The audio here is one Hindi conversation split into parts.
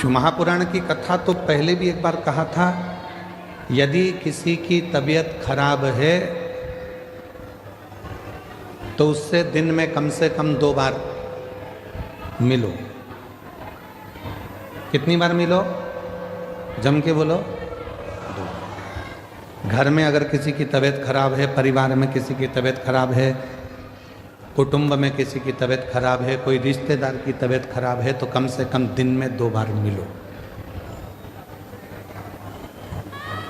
शिव महापुराण की कथा तो पहले भी एक बार कहा था, यदि किसी की तबीयत खराब है तो उससे दिन में कम से कम 2 बार मिलो। कितनी बार मिलो? जम के बोलो। 2। घर में अगर किसी की तबीयत खराब है, परिवार में किसी की तबीयत खराब है, कुटुंब में किसी की तबीयत खराब है, कोई रिश्तेदार की तबीयत खराब है, तो कम से कम दिन में 2 बार मिलो।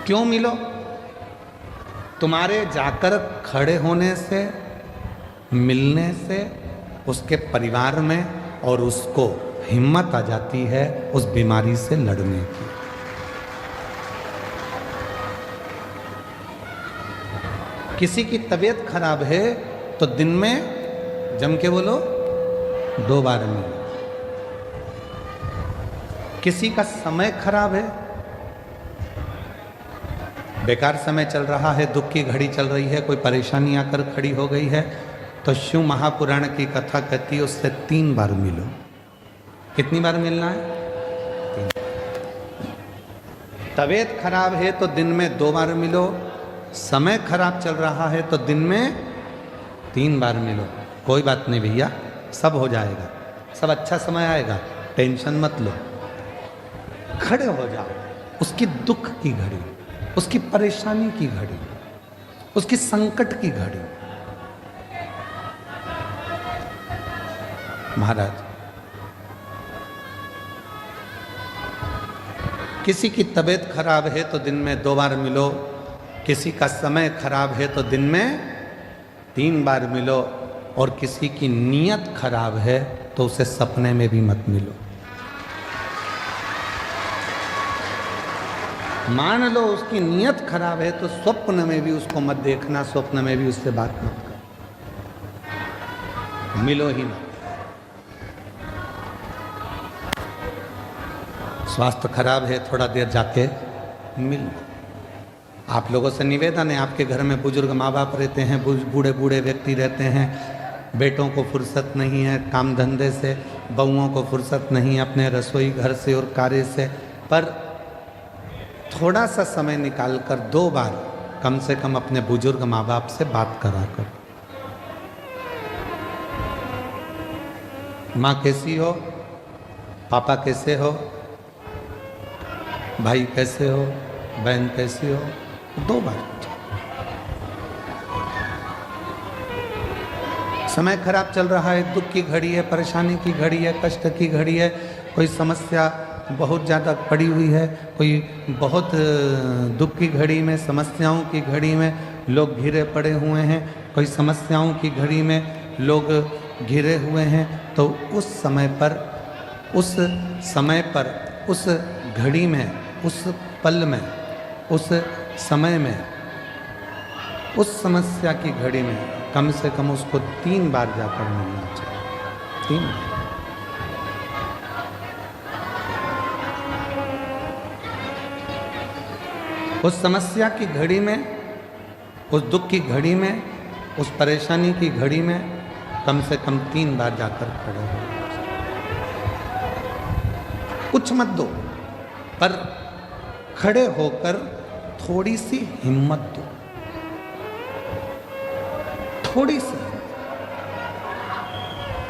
क्यों मिलो? तुम्हारे जाकर खड़े होने से, मिलने से उसके परिवार में और उसको हिम्मत आ जाती है उस बीमारी से लड़ने की। किसी की तबीयत खराब है तो दिन में जम के बोलो 2 बार मिलो। किसी का समय खराब है, बेकार समय चल रहा है, दुख की घड़ी चल रही है, कोई परेशानी आकर खड़ी हो गई है, तो शिव महापुराण की कथा कहती है उससे 3 बार मिलो। कितनी बार मिलना है? 3। तबीयत खराब है तो दिन में 2 बार मिलो, समय खराब चल रहा है तो दिन में 3 बार मिलो। कोई बात नहीं भैया, सब हो जाएगा, सब अच्छा समय आएगा, टेंशन मत लो। खड़े हो जाओ, उसकी दुख की घड़ी, उसकी परेशानी की घड़ी, उसकी संकट की घड़ी। महाराज, किसी की तबीयत खराब है तो दिन में 2 बार मिलो, किसी का समय खराब है तो दिन में 3 बार मिलो, और किसी की नीयत खराब है तो उसे सपने में भी मत मिलो। मान लो उसकी नीयत खराब है तो स्वप्न में भी उसको मत देखना, स्वप्न में भी उससे बात मत करो, मिलो ही मत। स्वास्थ्य खराब है, थोड़ा देर जाके मिल लो। आप लोगों से निवेदन है, आपके घर में बुजुर्ग माँ बाप रहते हैं, बूढ़े बूढ़े व्यक्ति रहते हैं, बेटों को फुर्सत नहीं है काम धंधे से, बहुओं को फुर्सत नहीं है अपने रसोई घर से और कार्य से, पर थोड़ा सा समय निकालकर 2 बार कम से कम अपने बुजुर्ग माँ बाप से बात करा कर। माँ कैसी हो, पापा कैसे हो, भाई कैसे हो, बहन कैसी हो, 2 बार। समय खराब चल रहा है, दुख की घड़ी है, परेशानी की घड़ी है, कष्ट की घड़ी है, कोई समस्या बहुत ज़्यादा पड़ी हुई है, कोई बहुत दुख की घड़ी में, समस्याओं की घड़ी में लोग घिरे पड़े हुए हैं, कोई समस्याओं की घड़ी में लोग घिरे हुए हैं, तो उस समय पर, उस घड़ी में, उस पल में, उस समय में, उस समस्या की घड़ी में कम से कम उसको 3 बार जाकर मिलना चाहिए। 3 बार। उस समस्या की घड़ी में, उस दुख की घड़ी में, उस परेशानी की घड़ी में कम से कम 3 बार जाकर खड़े हो। कुछ मत दो, पर खड़े होकर थोड़ी सी हिम्मत दो, थोड़ी सी